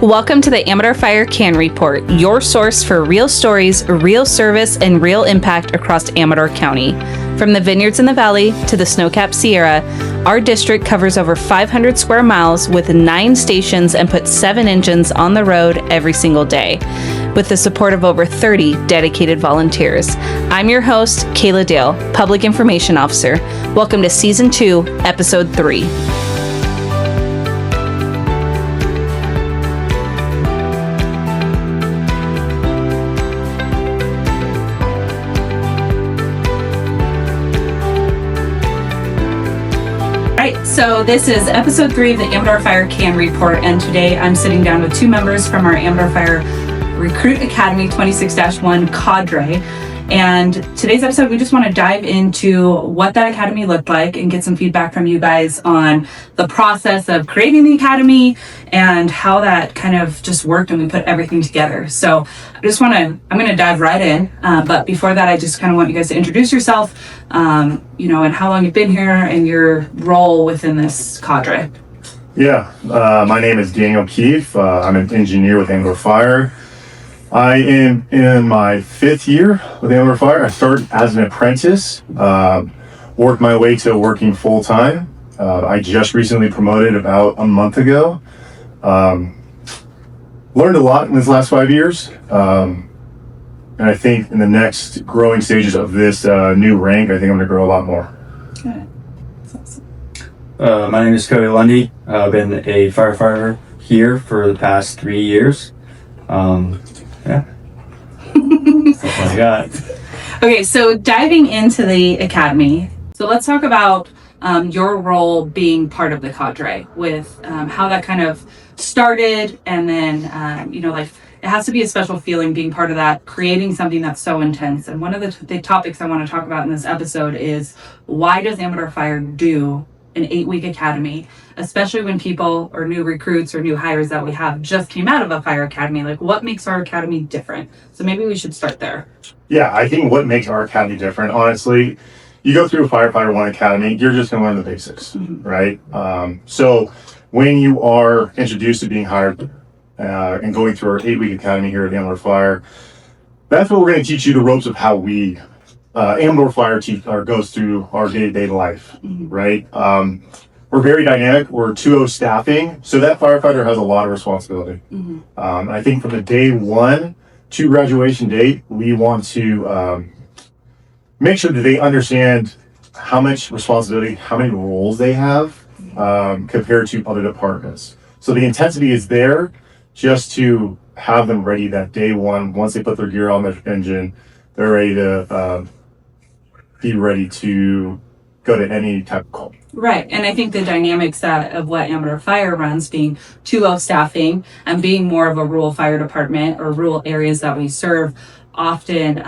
Welcome to the Amador Fire Can Report, your source for real stories, real service, and real impact across Amador County. From the vineyards in the valley to the snow-capped Sierra, our district covers over 500 square miles with 9 stations and puts 7 engines on the road every single day, with the support of over 30 dedicated volunteers. I'm your host, Kayla Dale, Public Information Officer. Welcome to Season 2, Episode 3. So this is episode 3 of the Amador Fire Can Report, and today I'm sitting down with 2 members from our Amador Fire Recruit Academy 26-1 cadre. And today's episode, we just want to dive into what that academy looked like and get some feedback from you guys on the process of creating the academy and how that kind of just worked when we put everything together. So I'm going to dive right in. But before that, I just kind of want you guys to introduce yourself, and how long you've been here and your role within this cadre. Yeah, my name is Daniel Keefe. I'm an engineer with Amador Fire. I am in my 5th year with Amador Fire. I started as an apprentice, worked my way to working full time. I just recently promoted about a month ago. Learned a lot in these last 5 years. And I think in the next growing stages of this new rank, I think I'm going to grow a lot more. Okay. That's awesome. My name is Cody Lundy. I've been a firefighter here for the past 3 years. Yeah. That's what I got. Okay, so diving into the academy. So let's talk about your role being part of the cadre with how that kind of started, and then, it has to be a special feeling being part of that, creating something that's so intense. And one of the topics I want to talk about in this episode is, why does Amador Fire do an 8-week academy, especially when people or new recruits or new hires that we have just came out of a fire academy? Like, what makes our academy different? So maybe we should start there. Yeah, I think what makes our academy different, honestly, you go through a Firefighter 1 academy, you're just going to learn the basics, right? So when you are introduced to being hired and going through our 8-week academy here at Amador Fire, that's what we're going to teach you the ropes of how we Amador Fire goes through our day-to-day life, right? We're very dynamic. We're 2-0 staffing, so that firefighter has a lot of responsibility. I think from the day 1 to graduation date, we want to make sure that they understand how much responsibility, how many roles they have compared to other departments. So the intensity is there just to have them ready that day 1. Once they put their gear on their engine, they're ready to be ready to go to any type of call. Right, and I think the dynamics of what Amador Fire runs, being 2-0 staffing and being more of a rural fire department or rural areas that we serve, often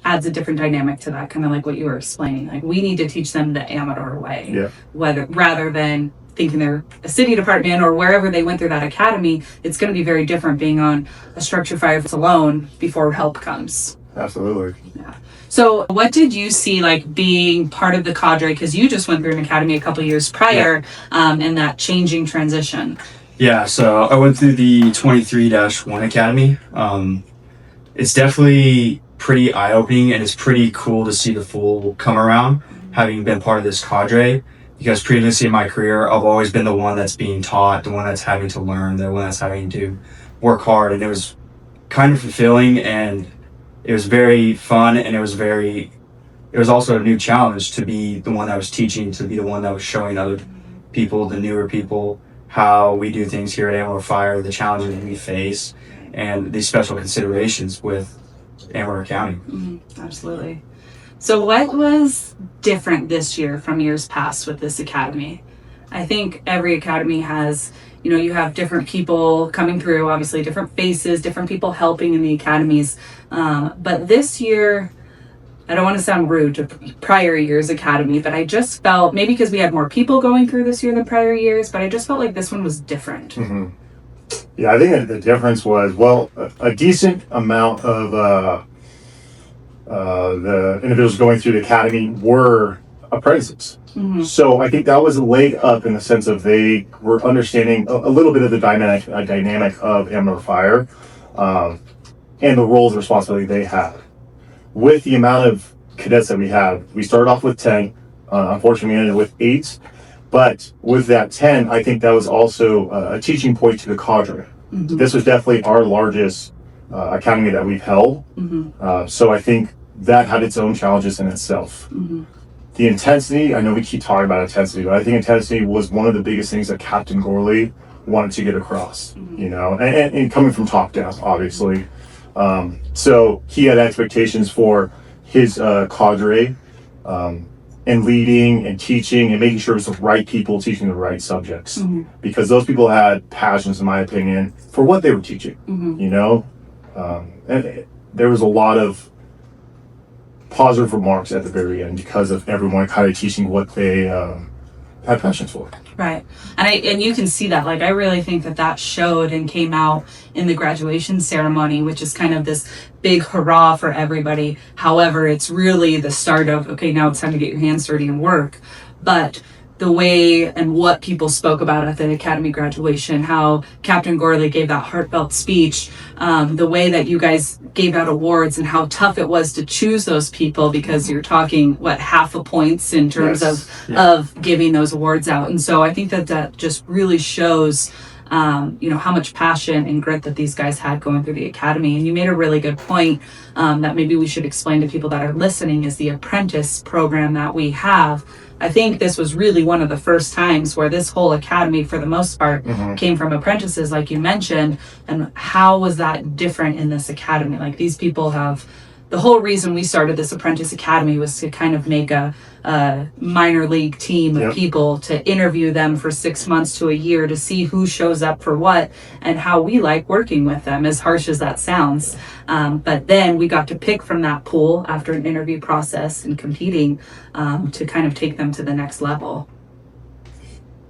adds a different dynamic to that, kind of like what you were explaining. Like, we need to teach them the Amador way, rather than thinking they're a city department or wherever they went through that academy. It's going to be very different being on a structure fire alone before help comes. Absolutely. Yeah. So what did you see like being part of the cadre? Because you just went through an academy a couple of years prior, and that changing transition. Yeah, so I went through the 23-1 academy. It's definitely pretty eye-opening, and it's pretty cool to see the full come around, having been part of this cadre. Because previously in my career, I've always been the one that's being taught, the one that's having to learn, the one that's having to work hard, and it was kind of fulfilling, and it was very fun, and it was also a new challenge to be the one that was teaching, to be the one that was showing other people, the newer people, how we do things here at Amador Fire, the challenges we face, and these special considerations with Amador County. Absolutely. So what was different this year from years past with this academy? I think every academy has, you have different people coming through, obviously different faces, different people helping in the academies. But this year, I don't want to sound rude to prior years academy, but I just felt, maybe because we had more people going through this year than prior years, but I just felt like this one was different. Yeah, I think the difference was, a decent amount of the individuals going through the academy were apprentices. So I think that was a leg up in the sense of they were understanding a little bit of the dynamic of Amateur Fire, and the roles and responsibility they have. With the amount of cadets that we have, we started off with 10. Unfortunately, we ended with 8. But with that 10, I think that was also a teaching point to the cadre. This was definitely our largest academy that we've held. So I think that had its own challenges in itself. The intensity, I know we keep talking about intensity, but I think intensity was one of the biggest things that Captain Gorley wanted to get across, you know, and coming from top down, obviously. So he had expectations for his cadre, and leading and teaching and making sure it's the right people teaching the right subjects, because those people had passions, in my opinion, for what they were teaching, you know. And there was a lot of positive remarks at the very end because of everyone kind of teaching what they had passions for. Right. And you can see that. Like, I really think that showed and came out in the graduation ceremony, which is kind of this big hurrah for everybody. However, it's really the start of, okay, now it's time to get your hands dirty and work. But the way and what people spoke about at the academy graduation, how Captain Gorley gave that heartfelt speech, the way that you guys gave out awards and how tough it was to choose those people, because you're talking half a points in terms of giving those awards out. And so I think that just really shows how much passion and grit that these guys had going through the academy. And you made a really good point that maybe we should explain to people that are listening, is the apprentice program that we have. I think this was really one of the first times where this whole academy, for the most part, came from apprentices, like you mentioned. And how was that different in this academy? Like, these people have, the whole reason we started this apprentice academy was to kind of make a minor league team of people, to interview them for 6 months to a year to see who shows up for what and how we like working with them, as harsh as that sounds. But then we got to pick from that pool after an interview process and competing to kind of take them to the next level.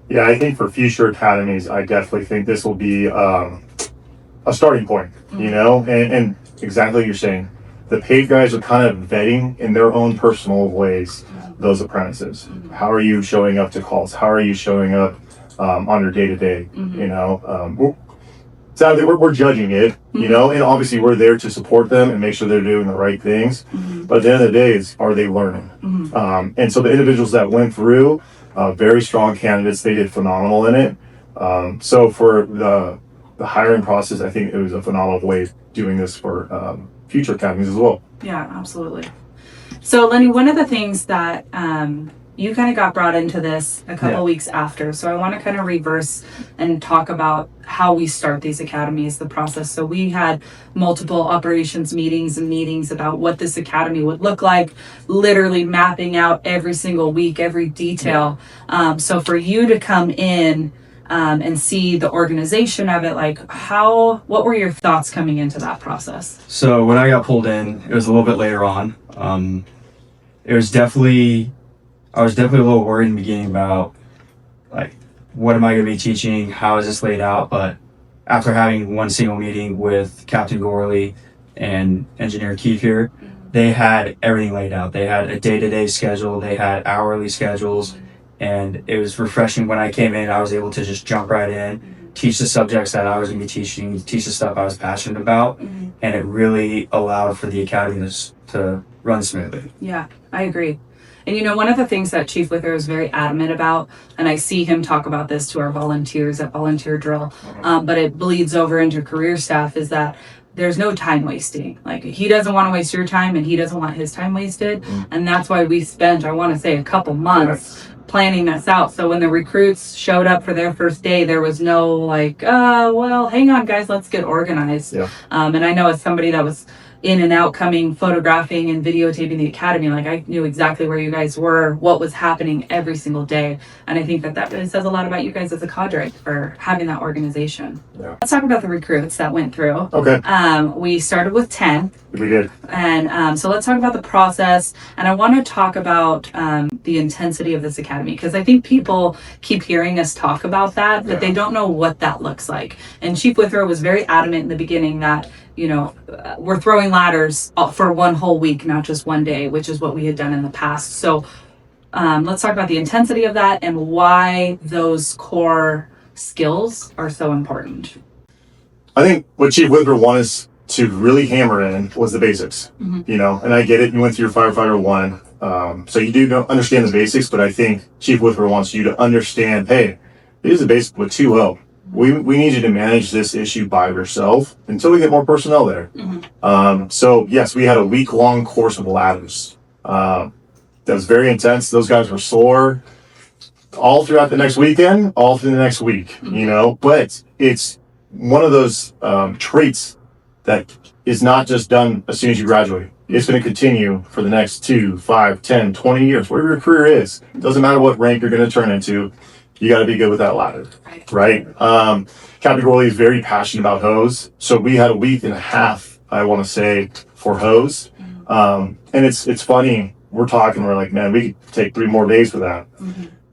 Yeah, I think for future academies, I definitely think this will be a starting point, you know, and exactly what you're saying. The paid guys are kind of vetting in their own personal ways those apprentices. How are you showing up to calls? How are you showing up on your day-to-day? You know, sadly, we're judging it, you know, and obviously we're there to support them and make sure they're doing the right things. But at the end of the day, are they learning? And so the individuals that went through, very strong candidates, they did phenomenal in it. So for the hiring process, I think it was a phenomenal way of doing this for future academies as well. Yeah, absolutely. So Lenny, one of the things that you kind of got brought into this a couple weeks after, so I want to kind of reverse and talk about how we start these academies, the process. So we had multiple operations meetings about what this academy would look like, literally mapping out every single week, every detail. So for you to come in and see the organization of it, like what were your thoughts coming into that process? So when I got pulled in, it was a little bit later on. I was definitely a little worried in the beginning about, like, what am I going to be teaching? How is this laid out? But after having one single meeting with Captain Gorley and Engineer Keith here, they had everything laid out. They had a day-to-day schedule. They had hourly schedules. And it was refreshing when I came in. I was able to just jump right in, teach the subjects that I was going to be teaching, teach the stuff I was passionate about. And it really allowed for the academy to run smoothly. Yeah, I agree. And, you know, one of the things that Chief Wither is very adamant about, and I see him talk about this to our volunteers at volunteer drill, but it bleeds over into career staff, is that there's no time wasting. Like, he doesn't want to waste your time and he doesn't want his time wasted. And that's why we spent, I want to say, a couple months planning this out. So when the recruits showed up for their first day, there was no like, well, hang on guys, let's get organized. And I know as somebody that was in and out, coming, photographing and videotaping the academy, like, I knew exactly where you guys were, what was happening every single day. And I think that really says a lot about you guys as a cadre for having that organization. Let's talk about the recruits that went through. We started with 10. We did. And so let's talk about the process. And I want to talk about the intensity of this academy, because I think people keep hearing us talk about that, but they don't know what that looks like. And Chief Withrow was very adamant in the beginning that, you know, we're throwing ladders for one whole week, not just one day, which is what we had done in the past. So let's talk about the intensity of that and why those core skills are so important. I think what Chief Whitver wanted us to really hammer in was the basics, you know, and I get it. You went through your Firefighter 1. So you do understand the basics, but I think Chief Whitver wants you to understand, hey, these are basic with 2-0. We need you to manage this issue by yourself until we get more personnel there. So yes, we had a week-long course of ladders. That was very intense. Those guys were sore all throughout the next weekend, all through the next week, you know, but it's one of those traits that is not just done as soon as you graduate. It's going to continue for the next 2, 5, 10, 20 years, whatever your career is. It doesn't matter what rank you're going to turn into. You got to be good with that ladder, right? Captain Gorley is very passionate about hose. So we had a week and a half, I want to say, for hose. And it's funny. We're like, man, we could take 3 more days for that.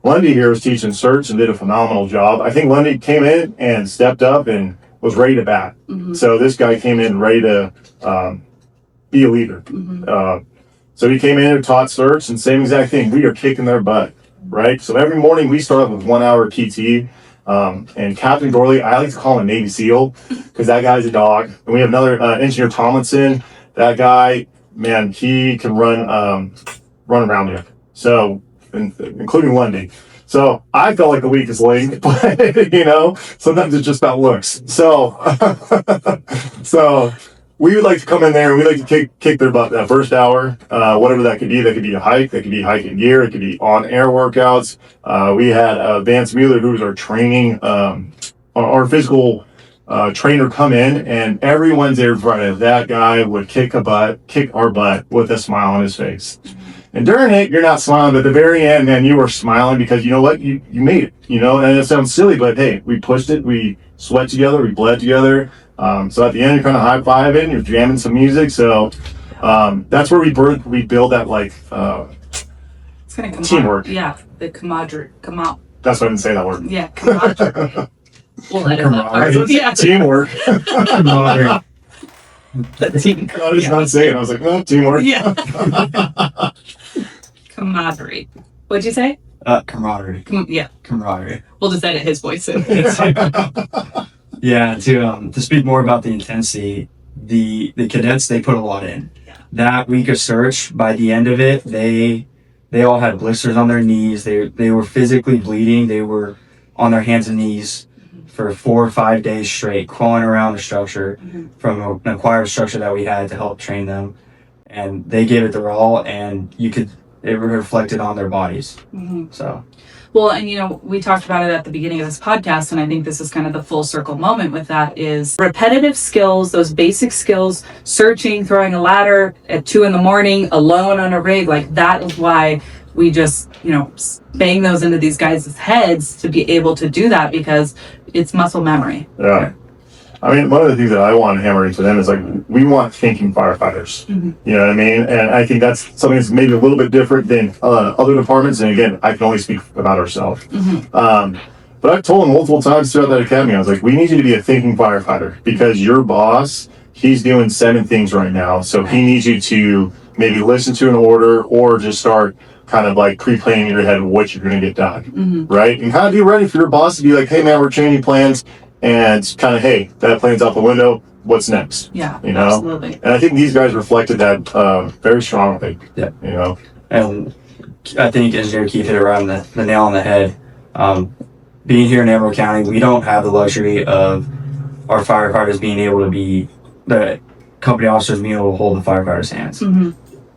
Lundy here was teaching search and did a phenomenal job. I think Lundy came in and stepped up and was ready to bat. So this guy came in ready to be a leader. So he came in and taught search, and same exact thing. We are kicking their butt, right? So every morning we start with 1 hour PT. And Captain Gorley, I like to call him a Navy SEAL because that guy's a dog. And we have another Engineer Tomlinson. That guy, man, he can run around you. So, including Lundy. So I felt like the weakest link, but you know, sometimes it's just about looks. So, so we would like to come in there and we like to kick their butt that first hour, whatever that could be. That could be a hike, that could be hiking gear, it could be on-air workouts. We had Vance Mueller, who was our training, our physical trainer, come in, and every Wednesday or Friday, that guy would kick our butt with a smile on his face. And during it, you're not smiling, but at the very end, man, you were smiling because you know what? You made it, you know, and it sounds silly, but hey, we pushed it, we sweat together, we bled together. So at the end, you're kind of high-fiving, you're jamming some music. So that's where we build that, like, It's gonna come teamwork. Yeah, the camaraderie. That's why I didn't say that word. Yeah, camaraderie. We'll edit that part. Camaraderie. Yeah. Teamwork. Camaraderie. The team. I was not saying it. I was like, no, teamwork. Yeah. Camaraderie. What'd you say? Camaraderie. Yeah. Camaraderie. We'll just edit his voice in. Yeah, to speak more about the intensity, the cadets, they put a lot in. That week of search, by the end of it, they all had blisters on their knees. They were physically bleeding. They were on their hands and knees for 4 or 5 days straight, crawling around the structure from an acquired structure that we had to help train them. And they gave it their all, and it reflected on their bodies. So. Well, and you know, we talked about it at the beginning of this podcast, and I think this is kind of the full circle moment with that is repetitive skills, those basic skills, searching, throwing a ladder at 2 a.m, alone on a rig, like that is why we just, you know, bang those into these guys' heads to be able to do that because it's muscle memory. Yeah. I mean, one of the things that I want to hammer into them is like, we want thinking firefighters. You know what I mean? And I think that's something that's maybe a little bit different than other departments. And again, I can only speak about ourselves. But I've told them multiple times throughout that academy, I was like, we need you to be a thinking firefighter because your boss, he's doing 7 things right now. So he needs you to maybe listen to an order or just start kind of like pre-planning in your head what you're going to get done, right? And kind of be ready for your boss to be like, hey man, we're changing plans. And kind of, hey, that plane's out the window. What's next? Yeah, you know? absolutely. And I think these guys reflected that very strongly. Yeah. You know? And I think Engineer Keith hit it right on the nail on the head. Being here in Amarillo County, we don't have the luxury of our firefighters being able to be, the company officers being able to hold the firefighters' hands.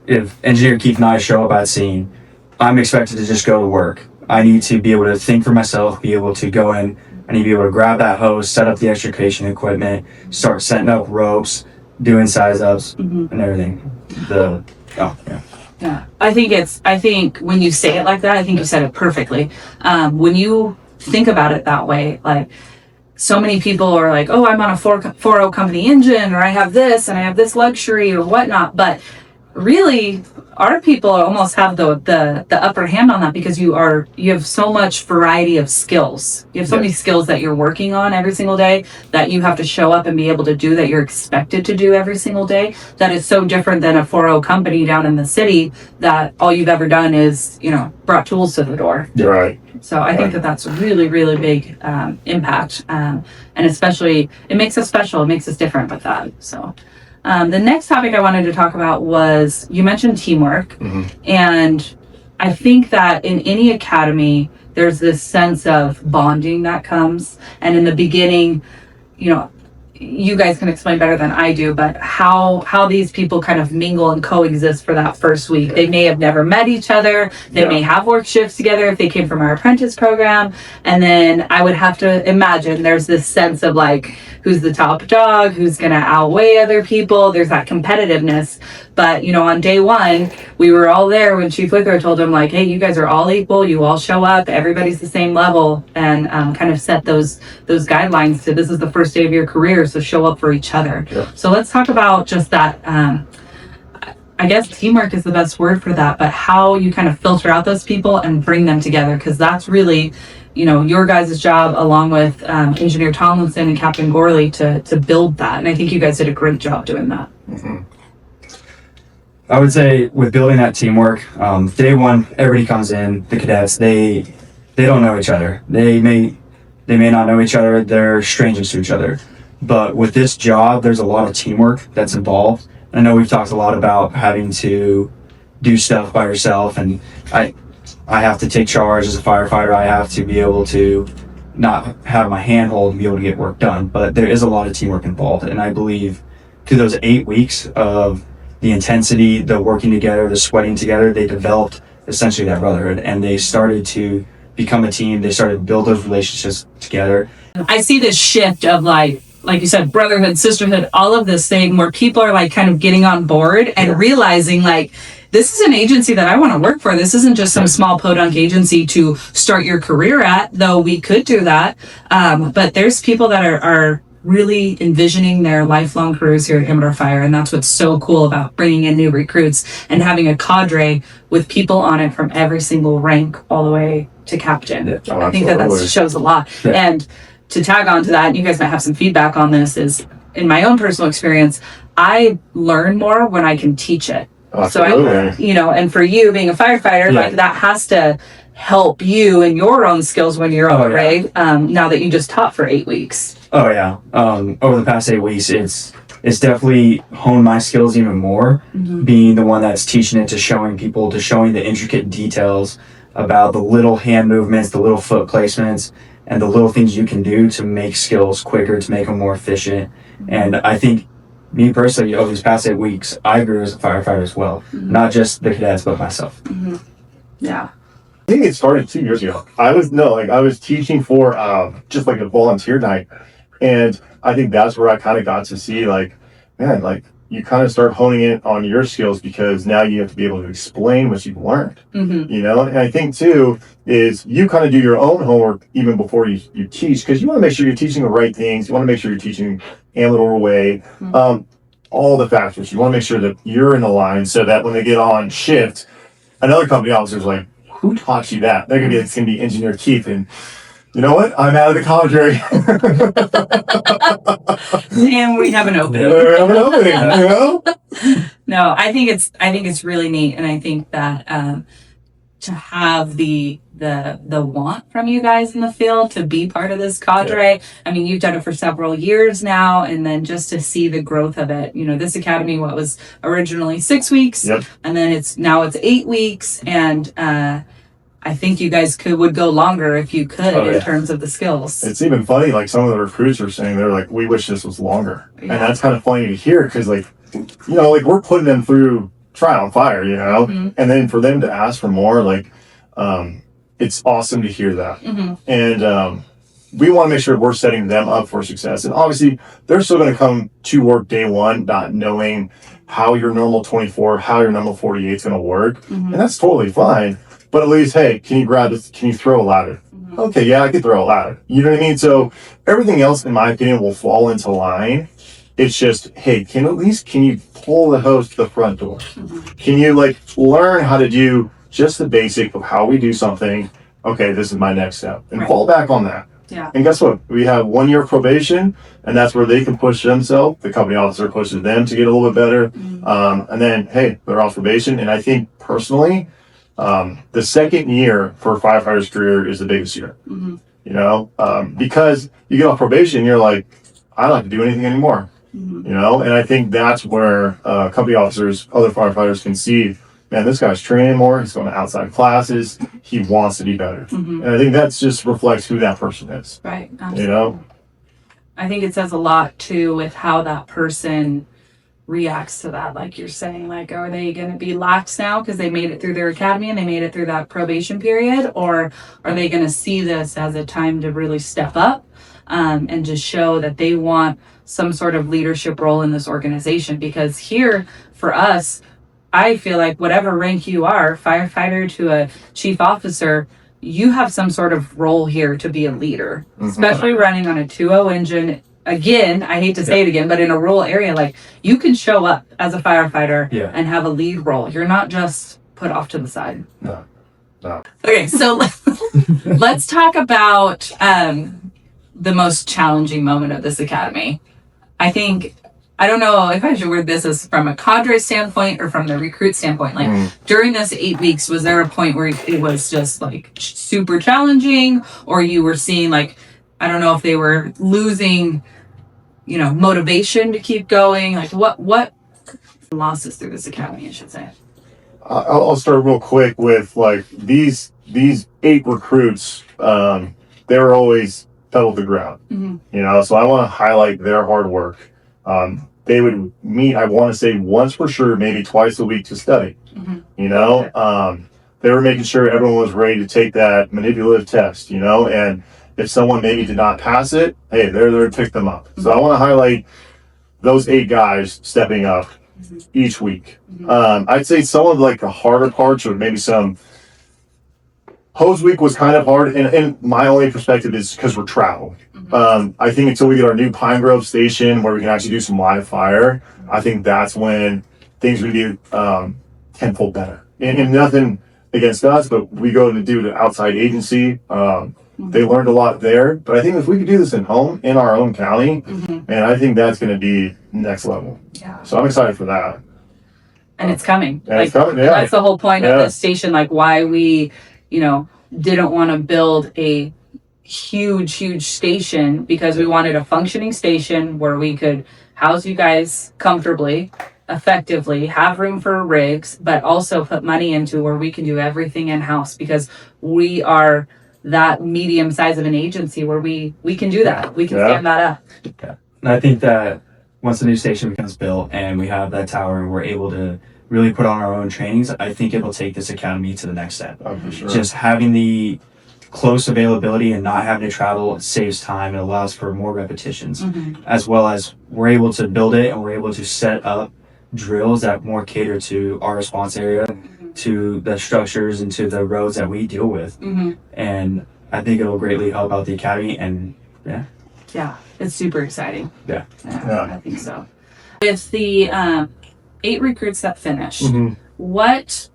If Engineer Keith and I show up at scene, I'm expected to just go to work. I need to be able to think for myself, be able to go in. I need to be able to grab that hose, set up the extrication equipment, start setting up ropes, doing size ups and everything. Yeah. I think when you say it like that, I think you said it perfectly. When you think about it that way, like so many people are like, oh, I'm on a 4.0 company engine, or I have this and I have this luxury or whatnot. But really our people almost have the upper hand on that, because you have so much variety of skills. You have so many skills that you're working on every single day that you have to show up and be able to do, that you're expected to do every single day. That is so different than a 4.0 company down in the city that all you've ever done is, brought tools to the door. Right. So I think that that's a really, really big impact. And especially, it makes us special. It makes us different with that. So the next topic I wanted to talk about was, you mentioned teamwork. And I think that in any academy, there's this sense of bonding that comes. And in the beginning, you guys can explain better than I do, but how these people kind of mingle and coexist for that first week. They may have never met each other. They may have worked shifts together if they came from our apprentice program. And then I would have to imagine there's this sense of like, who's the top dog, who's going to outweigh other people. There's that competitiveness. But, on day one, we were all there when Chief Withrow told them, like, hey, you guys are all equal. You all show up. Everybody's the same level, and kind of set those guidelines to, this is the first day of your career, so show up for each other. So let's talk about just that. I guess teamwork is the best word for that, but how you kind of filter out those people and bring them together, because that's really, your guys' job, along with Engineer Tomlinson and Captain Gorley, to build that. And I think you guys did a great job doing that. I would say with building that teamwork, day one, everybody comes in, the cadets, they don't know each other. They may not know each other. They're strangers to each other. But with this job, there's a lot of teamwork that's involved. I know we've talked a lot about having to do stuff by yourself, and I have to take charge as a firefighter. I have to be able to not have my handhold and be able to get work done. But there is a lot of teamwork involved, and I believe through those 8 weeks of the intensity, the working together, the sweating together, they developed essentially that brotherhood, and they started to become a team. They started to build those relationships together. I see this shift of like you said, brotherhood, sisterhood, all of this thing where people are like kind of getting on board and realizing like, this is an agency that I want to work for. This isn't just some small podunk agency to start your career at, though we could do that. But there's people that are really envisioning their lifelong careers here at Amador Fire. And that's what's so cool about bringing in new recruits and having a cadre with people on it from every single rank all the way to captain. I think that shows a lot. And to tag on to that, you guys might have some feedback on this, is in my own personal experience, I learn more when I can teach it. Absolutely. So and for you being a firefighter, like that has to help you in your own skills when you're on the rig, now that you just taught for 8 weeks. Oh yeah. Over the past 8 weeks, it's definitely honed my skills even more, being the one that's teaching it, to showing people, to showing the intricate details about the little hand movements, the little foot placements, and the little things you can do to make skills quicker, to make them more efficient. And I think, me personally, over these past 8 weeks, I grew as a firefighter as well. Not just the cadets, but myself. Yeah. I think it started 2 years ago. I was teaching for just like a volunteer night, and I think that's where I kind of got to see, like, man, like, you kind of start honing in on your skills, because now you have to be able to explain what you've learned. And I think too is you kind of do your own homework even before you teach, because you want to make sure you're teaching the right things. You want to make sure you're teaching Amador way, all the factors. You want to make sure that you're in the line, so that when they get on shift, another company officer's like, who taught you that? It's gonna be Engineer Keith, and you know what? I'm out of the cadre. And we have an opening. No, I think it's really neat, and I think that to have the want from you guys in the field to be part of this cadre. I mean, you've done it for several years now, and then just to see the growth of it. This academy, what was originally 6 weeks, and then it's 8 weeks, and I think you guys would go longer if you could in terms of the skills. It's even funny, like some of the recruits are saying, they're like, we wish this was longer. And that's kind of funny to hear, because like we're putting them through trial and fire, and then for them to ask for more, like, it's awesome to hear that. And we want to make sure we're setting them up for success. And obviously, they're still going to come to work day one not knowing how your normal 24, how your normal 48 is going to work. And that's totally fine. But at least, hey, can you grab this? Can you throw a ladder? Okay, yeah, I can throw a ladder. You know what I mean? So everything else, in my opinion, will fall into line It's just, hey, can you pull the hose to the front door? Can you like learn how to do just the basic of how we do something? Okay, this is my next step, and fall back on that. Yeah. And guess what? We have 1 year probation, and that's where they can push themselves. The company officer pushes them to get a little bit better. And then, hey, they're off probation. And I think personally, the second year for a firefighter's career is the biggest year. You know, because you get off probation, you're like, I don't have to do anything anymore. You know, and I think that's where company officers, other firefighters can see, man, this guy's training more. He's going to outside classes. He wants to be better. And I think that just reflects who that person is. Right. Absolutely. You know? I think it says a lot too with how that person reacts to that. Like you're saying, like, are they going to be lax now because they made it through their academy and they made it through that probation period? Or are they going to see this as a time to really step up and just show that they want some sort of leadership role in this organization? Because here for us, I feel like whatever rank you are, firefighter to a chief officer, you have some sort of role here to be a leader, especially running on a 2.0 engine. Again, I hate to say it again, but in a rural area, like you can show up as a firefighter and have a lead role. You're not just put off to the side. No. Okay, so let's talk about the most challenging moment of this academy. I don't know if I should word this as from a cadre standpoint or from the recruit standpoint. Like during this 8 weeks, was there a point where it was just like super challenging, or you were seeing like, I don't know if they were losing, you know, motivation to keep going? Like what losses through this academy, I should say? I'll start real quick with like these 8 recruits. They were always pedal to the ground, you know. So I want to highlight their hard work. They would meet, I want to say once for sure, maybe twice a week to study. You know, they were making sure everyone was ready to take that manipulative test. You know, and if someone maybe did not pass it, hey, they're there to pick them up. So I want to highlight those 8 guys stepping up each week. I'd say some of like the harder parts, or maybe some hose week was kind of hard, and my only perspective is because we're traveling. I think until we get our new Pine Grove station where we can actually do some live fire, I think that's when things would be tenfold better. And nothing against us, but we go to do the outside agency. They learned a lot there, but I think if we could do this in our own county, and I think that's going to be next level. Yeah. So I'm excited for that. And it's coming. And it's coming, yeah. That's the whole point of this station, like why we, you know, didn't want to build a huge station, because we wanted a functioning station where we could house you guys comfortably, effectively, have room for rigs, but also put money into where we can do everything in-house, because we are that medium size of an agency where we can do that. We can stand that up. Yeah. And I think that once the new station becomes built and we have that tower and we're able to really put on our own trainings, I think it'll take this academy to the next step. Oh, for sure. Just having the close availability and not having to travel saves time and allows for more repetitions, as well as we're able to build it and we're able to set up drills that more cater to our response area, to the structures and to the roads that we deal with. And I think it'll greatly help out the academy. And yeah, it's super exciting. Yeah. I think so. With the 8 recruits that finished, what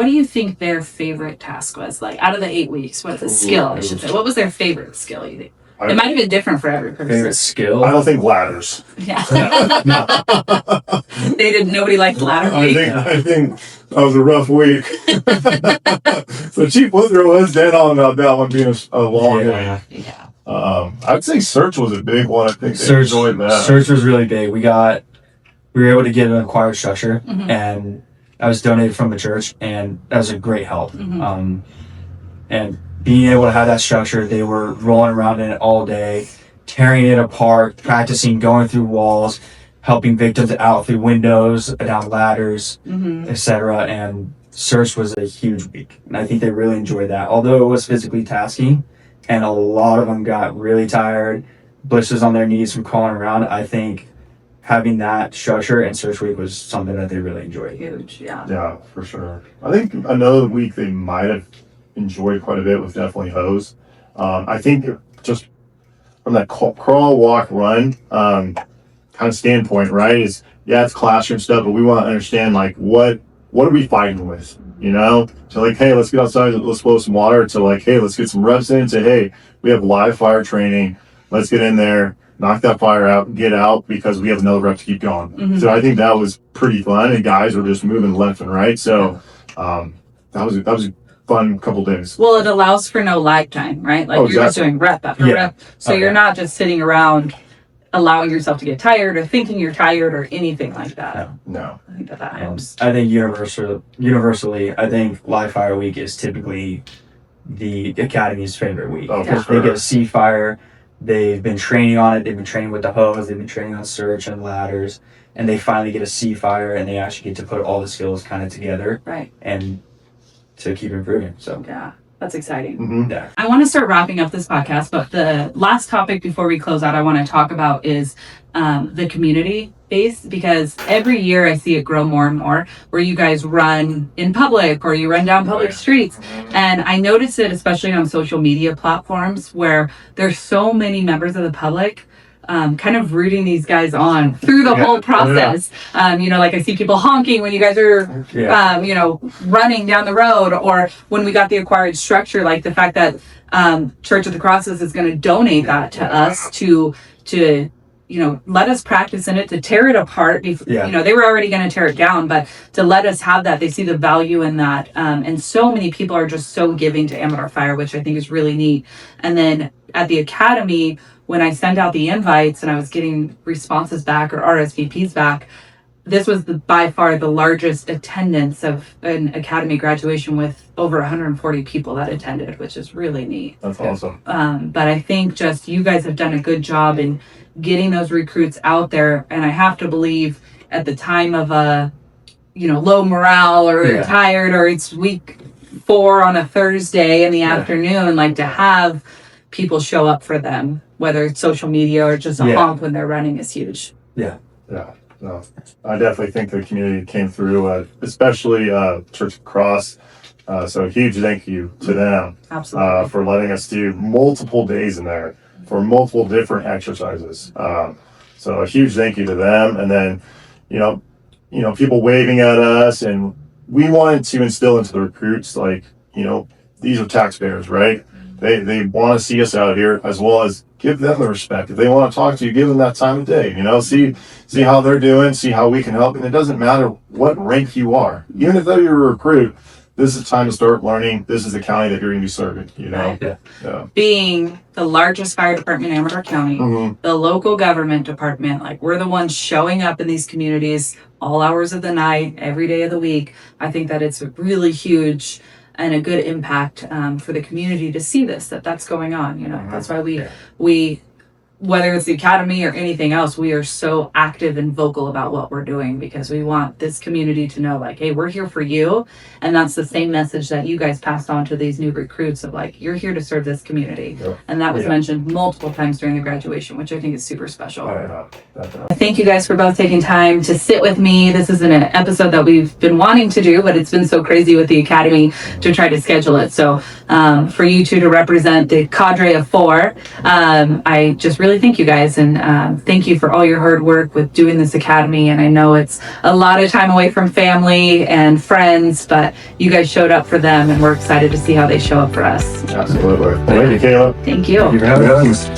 do you think their favorite task was? Like out of the 8 weeks, what the skill, I should say. What was their favorite skill, you think? It might have been different for every person. Favorite skill? I don't think ladders. Yeah. Nobody liked ladder week. I think that was a rough week. So Chief Withrow was dead on about that one being a long one. Yeah. I'd say search was a big one. I think Search was really big. We were able to get an acquired structure, and that was donated from the church, and that was a great help. And being able to have that structure, they were rolling around in it all day, tearing it apart, practicing going through walls, helping victims out through windows, down ladders, etc. And search was a huge week, and I think they really enjoyed that. Although it was physically tasking, and a lot of them got really tired, blisters on their knees from crawling around, I think having that structure and search week was something that they really enjoyed. Huge, yeah. Yeah, for sure. I think another week they might have enjoyed quite a bit was definitely hose. I think just from that crawl, walk, run, kind of standpoint, right? Is yeah, it's classroom stuff, but we want to understand like what are we fighting with, you know? So like, hey, let's get outside, let's blow some water. To like, hey, let's get some reps in. To hey, we have live fire training. Let's get in there, knock that fire out, get out because we have another rep to keep going. So I think that was pretty fun, and guys were just moving left and right. So that was a fun couple days. Well, it allows for no lag time, right? Like you're just doing rep after rep. So you're not just sitting around allowing yourself to get tired or thinking you're tired or anything like that. No. I think that helps. I think universally, I think Live Fire Week is typically the Academy's favorite week. Oh, Because they get a C fire. They've been training on it. They've been training with the hose. They've been training on search and ladders. And they finally get a C fire, and they actually get to put all the skills kind of together. Right. And to keep improving. So yeah, that's exciting. Yeah. I want to start wrapping up this podcast, but the last topic before we close out I want to talk about is the community base, because every year I see it grow more and more, where you guys run in public or you run down public streets. And I notice it especially on social media platforms where there's so many members of the public kind of rooting these guys on through the whole process. You know, like I see people honking when you guys are, you know, running down the road, or when we got the acquired structure, like the fact that Church of the Crosses is going to donate that to us to, you know, let us practice in it, to tear it apart. You know, they were already going to tear it down, but to let us have that, they see the value in that. And so many people are just so giving to Amador Fire, which I think is really neat. And then at the Academy, when I sent out the invites and I was getting responses back or RSVPs back, this was by far the largest attendance of an Academy graduation, with over 140 people that attended, which is really neat. That's awesome. But I think just you guys have done a good job in getting those recruits out there. And I have to believe at the time of you know, low morale or tired, or it's week 4 on a Thursday in the afternoon, like to have people show up for them, whether it's social media or just a honk when they're running, is huge. Yeah. No, I definitely think the community came through, especially Church of the Cross. So a huge thank you to them. Absolutely. For letting us do multiple days in there for multiple different exercises. So a huge thank you to them. And then, you know, people waving at us, and we wanted to instill into the recruits, like, you know, these are taxpayers, right? They want to see us out here, as well as give them the respect. If they want to talk to you, give them that time of day, you know, see how they're doing, see how we can help. And it doesn't matter what rank you are. Even if you're a recruit, this is time to start learning. This is the county that you're going to be serving, you know? Yeah. Being the largest fire department in Amador County, the local government department, like we're the ones showing up in these communities all hours of the night, every day of the week. I think that it's really huge and a good impact for the community to see that's going on. You know, that's why we, whether it's the Academy or anything else, we are so active and vocal about what we're doing, because we want this community to know, like, hey, we're here for you. And that's the same message that you guys passed on to these new recruits of, like, you're here to serve this community. And that was mentioned multiple times during the graduation, which I think is super special. Thank you guys for both taking time to sit with me. This isn't an episode that we've been wanting to do, but it's been so crazy with the Academy to try to schedule it. So for you two to represent the cadre of 4, I just really thank you guys, and thank you for all your hard work with doing this Academy. And I know it's a lot of time away from family and friends, but you guys showed up for them, and we're excited to see how they show up for us. Absolutely. Thank you, Caleb. Thank you. Thank you for having us.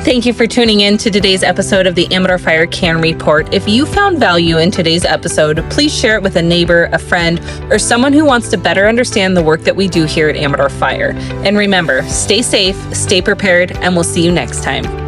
Thank you for tuning in to today's episode of the Amador Fire Can Report. If you found value in today's episode, please share it with a neighbor, a friend, or someone who wants to better understand the work that we do here at Amador Fire. And remember, stay safe, stay prepared, and we'll see you next time.